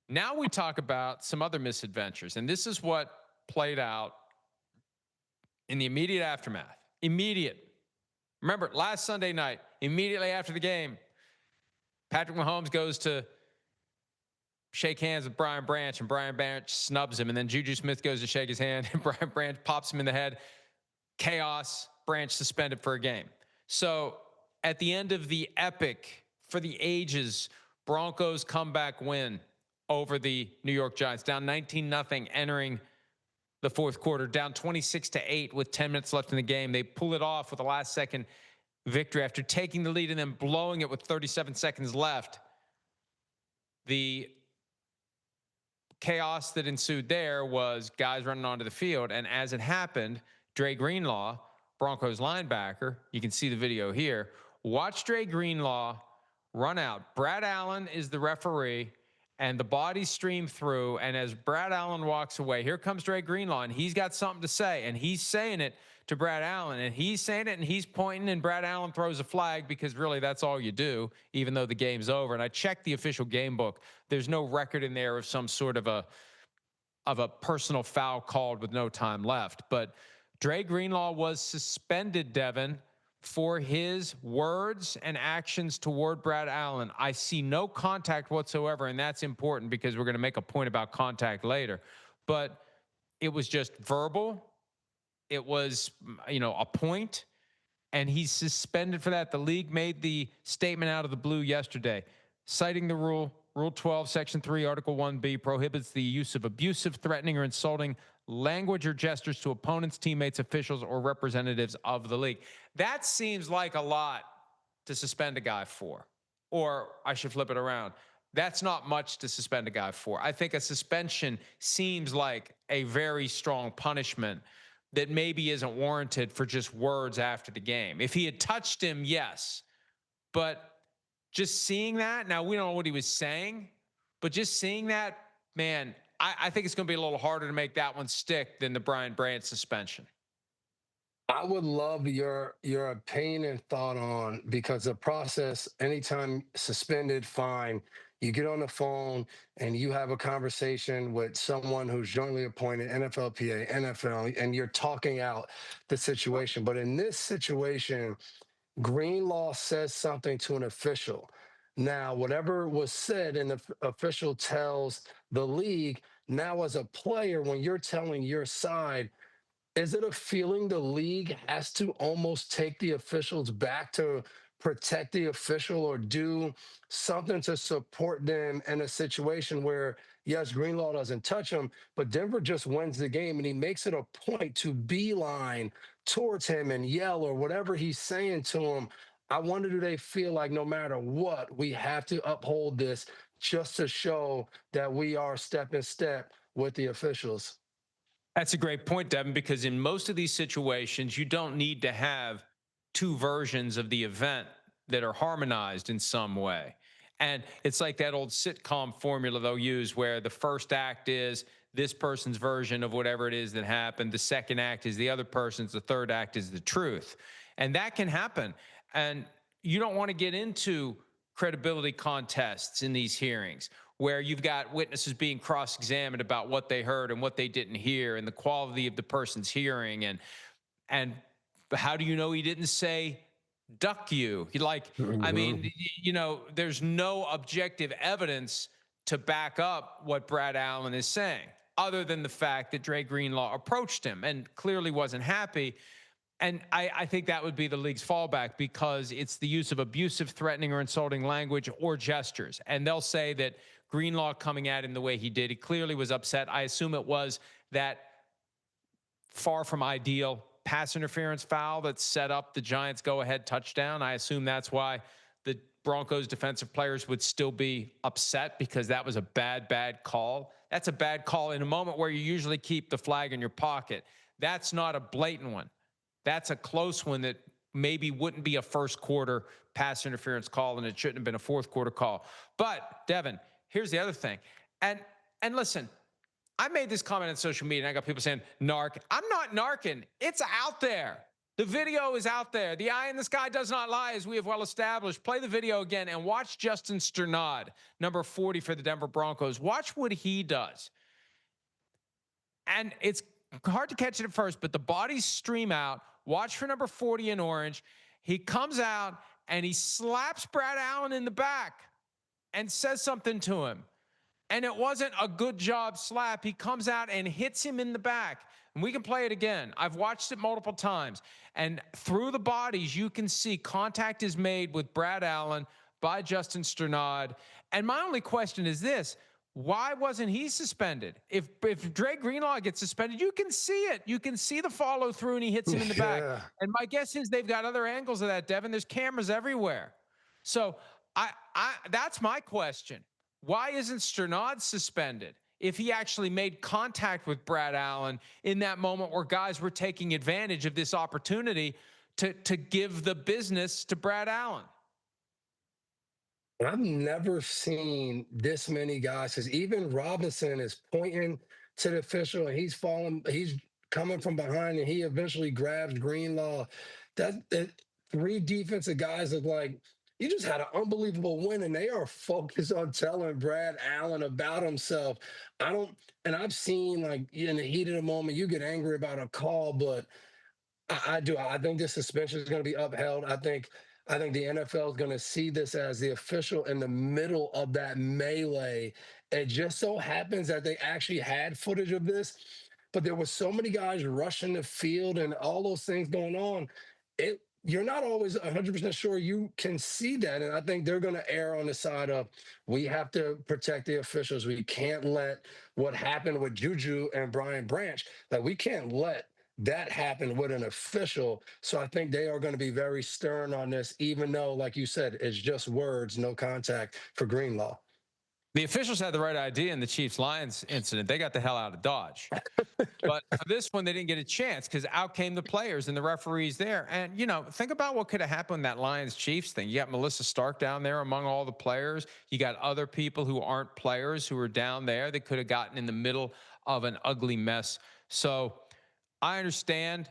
Now we talk about some other misadventures, and this is what played out in the immediate aftermath. Immediate. Remember, last Sunday night, immediately after the game, Patrick Mahomes goes to shake hands with Brian Branch, and Brian Branch snubs him. And then Juju Smith goes to shake his hand, and Brian Branch pops him in the head. Chaos. Branch suspended for a game. So at the end of the epic, for the ages, Broncos comeback win over the New York Giants, down 19-0 entering the fourth quarter, down 26-8 with 10 minutes left in the game. They pull it off with a last-second victory after taking the lead and then blowing it with 37 seconds left. The chaos that ensued there was guys running onto the field, and as it happened, Dre Greenlaw, Broncos linebacker, you can see the video here, watch Dre Greenlaw run out. Brad Allen is the referee, and the bodies stream through, and as Brad Allen walks away, here comes Dre Greenlaw, and he's got something to say, and he's saying it to Brad Allen, and he's saying it, and he's pointing, and Brad Allen throws a flag because really that's all you do, even though the game's over. And I checked the official game book. There's no record in there of some sort of a personal foul called with no time left. But Dre Greenlaw was suspended, Devin, for his words and actions toward Brad Allen. I see no contact whatsoever, and that's important because we're going to make a point about contact later. But it was just verbal. It was, a point, and he's suspended for that. The league made the statement out of the blue yesterday, citing the Rule 12, Section 3, Article 1B, prohibits the use of abusive, threatening, or insulting language or gestures to opponents, teammates, officials, or representatives of the league. That seems like a lot to suspend a guy for. Or I should flip it around. That's not much to suspend a guy for. I think a suspension seems like a very strong punishment that maybe isn't warranted for just words after the game. If he had touched him, yes. But just seeing that, now we don't know what he was saying, but just seeing that, man, I think it's going to be a little harder to make that one stick than the Brian Branch suspension. I would love your opinion and thought on, because the process, anytime suspended, fine, you get on the phone and you have a conversation with someone who's jointly appointed, NFLPA, NFL, and you're talking out the situation. But in this situation, Greenlaw says something to an official. Now, whatever was said, and the official tells the league, now as a player, when you're telling your side, is it a feeling the league has to almost take the officials back to protect the official or do something to support them in a situation where, yes, Greenlaw doesn't touch him, but Denver just wins the game and he makes it a point to beeline towards him and yell or whatever he's saying to him? I wonder, do they feel like no matter what, we have to uphold this just to show that we are step in step with the officials? That's a great point, Devin, because in most of these situations, you don't need to have two versions of the event that are harmonized in some way. And it's like that old sitcom formula they'll use where the first act is this person's version of whatever it is that happened. The second act is the other person's. The third act is the truth. And that can happen. And you don't want to get into credibility contests in these hearings where you've got witnesses being cross-examined about what they heard and what they didn't hear and the quality of the person's hearing. And how do you know he didn't say duck you? There's no objective evidence to back up what Brad Allen is saying, other than the fact that Dre Greenlaw approached him and clearly wasn't happy. And I think that would be the league's fallback, because it's the use of abusive, threatening, or insulting language or gestures. And they'll say that Greenlaw coming at him the way he did, he clearly was upset. I assume it was that far from ideal pass interference foul that set up the Giants' go-ahead touchdown. I assume that's why the Broncos defensive players would still be upset, because that was a bad call. That's a bad call in a moment where you usually keep the flag in your pocket. That's not a blatant one. That's a close one that maybe wouldn't be a first quarter pass interference call, and it shouldn't have been a fourth quarter call. But Devin, here's the other thing. And listen, I made this comment on social media and I got people saying, narc. I'm not narking. It's out there. The video is out there. The eye in the sky does not lie, as we have well established. Play the video again and watch Justin Sternad, number 40 for the Denver Broncos. Watch what he does. And it's hard to catch it at first, but the bodies stream out. Watch for number 40 in orange. He comes out and he slaps Brad Allen in the back and says something to him. And it wasn't a good job slap. He comes out and hits him in the back. And we can play it again. I've watched it multiple times. And through the bodies, you can see contact is made with Brad Allen by Justin Sternad. And my only question is this: why wasn't he suspended? If Dre Greenlaw gets suspended, you can see it. You can see the follow through, and he hits him in the back. And my guess is they've got other angles of that, Devin. There's cameras everywhere. So that's my question. Why isn't Sternad suspended if he actually made contact with Brad Allen in that moment where guys were taking advantage of this opportunity to give the business to Brad Allen? I've never seen this many guys, because even Robinson is pointing to the official and he's coming from behind and he eventually grabs Greenlaw. That three defensive guys look like you just had an unbelievable win, and they are focused on telling Brad Allen about himself. I've seen, like, in the heat of the moment, you get angry about a call, but I do. I think this suspension is going to be upheld. I think the NFL is going to see this as the official in the middle of that melee. It just so happens that they actually had footage of this, but there were so many guys rushing the field and all those things going on. You're not always 100% sure you can see that. And I think they're going to err on the side of, we have to protect the officials. We can't let what happened with Juju and Brian Branch, that we can't let that happen with an official. So I think they are going to be very stern on this, even though, like you said, it's just words, no contact for Greenlaw. The officials had the right idea in the Chiefs-Lions incident. They got the hell out of Dodge. But for this one, they didn't get a chance because out came the players and the referees there. And, think about what could have happened in that Lions-Chiefs thing. You got Melissa Stark down there among all the players. You got other people who aren't players who are down there that could have gotten in the middle of an ugly mess. So I understand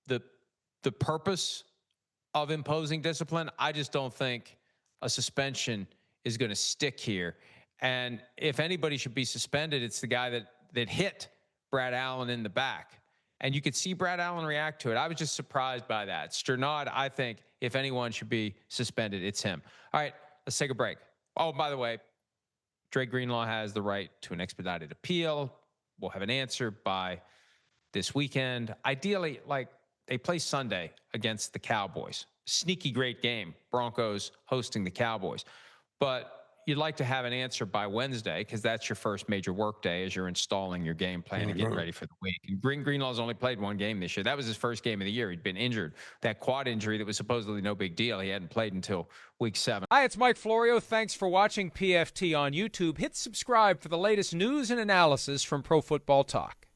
the purpose of imposing discipline. I just don't think a suspension is going to stick here. And if anybody should be suspended, it's the guy that hit Brad Allen in the back. And you could see Brad Allen react to it. I was just surprised by that. Sternad, I think, if anyone should be suspended, it's him. All right, let's take a break. Oh, by the way, Dre Greenlaw has the right to an expedited appeal. We'll have an answer by this weekend. Ideally, like, they play Sunday against the Cowboys. Sneaky great game. Broncos hosting the Cowboys. But you'd like to have an answer by Wednesday, because that's your first major work day as you're installing your game plan and getting ready for the week. And Greenlaw's only played one game this year. That was his first game of the year. He'd been injured. That quad injury that was supposedly no big deal. He hadn't played until week 7. Hi, it's Mike Florio. Thanks for watching PFT on YouTube. Hit subscribe for the latest news and analysis from Pro Football Talk.